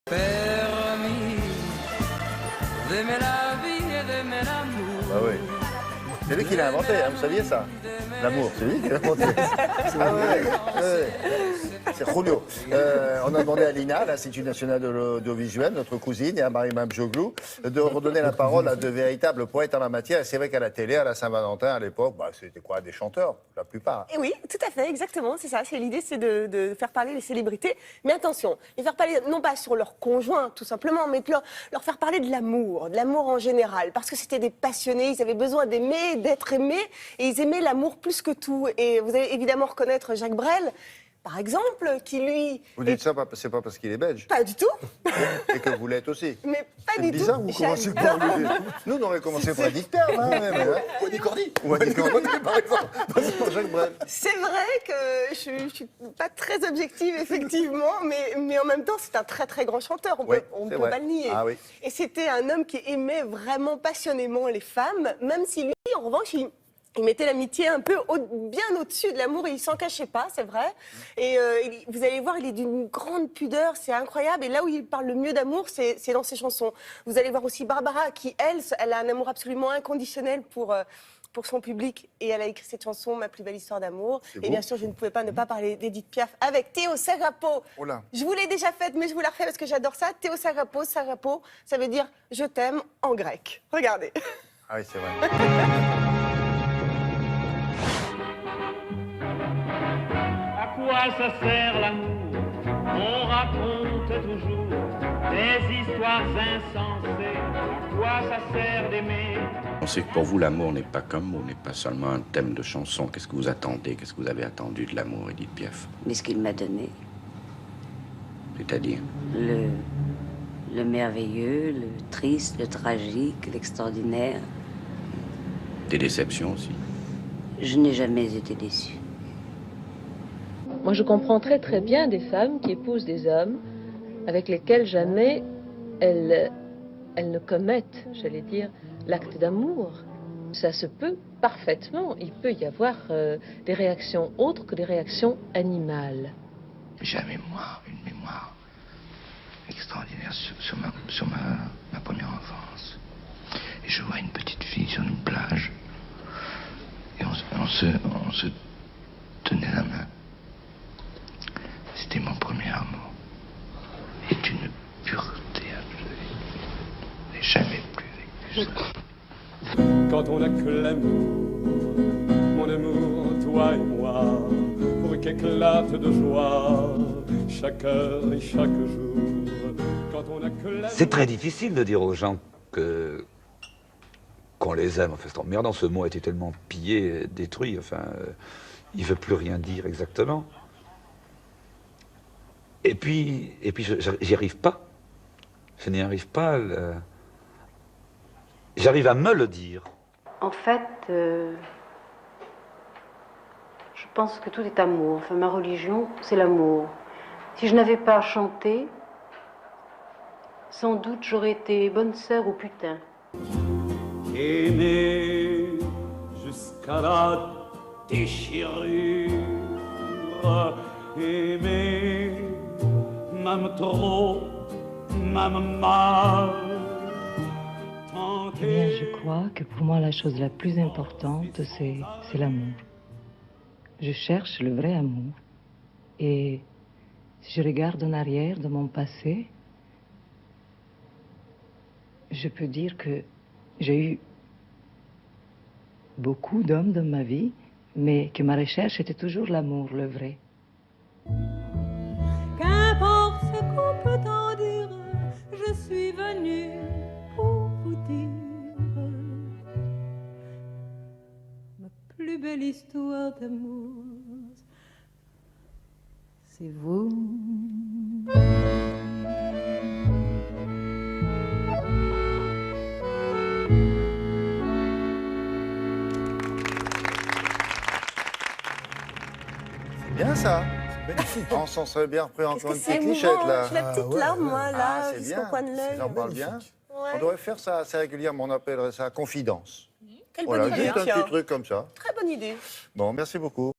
Permis d'aimer la vie et d'aimer l'amour. Ah oui. C'est lui qui l'a inventé, hein, vous saviez ça? L'amour, c'est lui qui l'a inventé. Ah ouais. C'est Julio. On a demandé à Lina, l'Institut national de l'audiovisuel, notre cousine, et à Marie-Mame Joglou, de redonner la parole à de véritables poètes en la matière. Et c'est vrai qu'à la télé, à la Saint-Valentin, à l'époque, bah, c'était quoi? Des chanteurs, la plupart. Et oui, tout à fait, exactement, c'est ça. L'idée, c'est de faire parler les célébrités. Mais attention, les faire parler non pas sur leur conjoint, tout simplement, mais de leur faire parler de l'amour en général. Parce que c'était des passionnés, ils avaient besoin d'aimer, d'être aimés, et ils aimaient l'amour plus que tout. Et vous allez évidemment reconnaître Jacques Brel, par exemple, qui lui... Vous dites ça, c'est pas parce qu'il est belge? Pas du tout. Et que vous l'êtes aussi. Mais pas du tout. C'est bizarre, vous commencez par lui. Nous, on aurait commencé par Edith Piaf, hein, même. Ou Annie Cordy. Ou Annie Cordy, par exemple. C'est pour Jacques Brel. C'est vrai que je suis pas très objective, effectivement, mais en même temps, c'est un très très grand chanteur, on peut pas le nier. Ah, oui. Et c'était un homme qui aimait vraiment passionnément les femmes, même si lui, en revanche, il mettait l'amitié un peu bien au-dessus de l'amour et il s'en cachait pas, c'est vrai. Et vous allez voir, il est d'une grande pudeur, c'est incroyable. Et là où il parle le mieux d'amour, c'est dans ses chansons. Vous allez voir aussi Barbara, qui, elle a un amour absolument inconditionnel pour son public. Et elle a écrit cette chanson, Ma plus belle histoire d'amour. Et bien sûr, je ne pouvais pas ne pas parler d'Edith Piaf avec Théo Sarapo. Oh là. Je vous l'ai déjà faite, mais je vous la refais parce que j'adore ça. Théo Sarapo, Sarapo, ça veut dire « je t'aime » en grec. Regardez. Ah oui, c'est vrai. À quoi ça sert l'amour? On raconte toujours des histoires insensées. À quoi ça sert d'aimer? On sait que pour vous, l'amour n'est pas comme mot, n'est pas seulement un thème de chanson. Qu'est-ce que vous attendez? Qu'est-ce que vous avez attendu de l'amour, Edith Piaf? Mais ce qu'il m'a donné, C'est-à-dire? le merveilleux, le triste, le tragique, l'extraordinaire. Des déceptions aussi. Je n'ai jamais été déçue. Moi, je comprends très très bien des femmes qui épousent des hommes avec lesquels jamais elles ne commettent, j'allais dire, l'acte d'amour. Ça se peut parfaitement. Il peut y avoir des réactions autres que des réactions animales. J'ai une mémoire extraordinaire sur ma première enfance. Et je vois une petite fille sur une plage. Et on se tenait la main. C'était mon premier amour. Et d'une pureté absolue. Je n'ai jamais plus vécu ça. Quand on n'a que l'amour, mon amour, toi et moi, pour qu'éclate de joie chaque heure et chaque jour. Quand on n'a que l'amour... C'est très difficile de dire aux gens qu'on les aime. Enfin, c'est emmerdant, ce mot a été tellement pillé, détruit, enfin, il ne veut plus rien dire exactement. Et puis j'y arrive pas. Je n'y arrive pas. J'arrive à me le dire. En fait, je pense que tout est amour. Enfin, ma religion, c'est l'amour. Si je n'avais pas chanté, sans doute j'aurais été bonne sœur au putain. Aimer jusqu'à la déchirure, aimer même trop, même mal. Eh bien, je crois que pour moi, la chose la plus importante, c'est l'amour. Je cherche le vrai amour. Et si je regarde en arrière de mon passé, je peux dire que j'ai eu beaucoup d'hommes dans ma vie, mais que ma recherche était toujours l'amour, le vrai. Qu'importe ce qu'on peut en dire, je suis venue pour vous dire ma plus belle histoire d'amour, c'est vous. Bien ça. Magnifique. On s'en serait bien repris encore une petite émouvant, clichette là. J'ai la petite larme, moi, là, c'est jusqu'au bien. coin de l'œil. J'en parle bien. Ouais. On devrait faire ça assez régulièrement. On appellerait ça confidence. Quelle Voilà, bonne idée, juste un tiens. petit truc comme ça. Très bonne idée. Bon, merci beaucoup.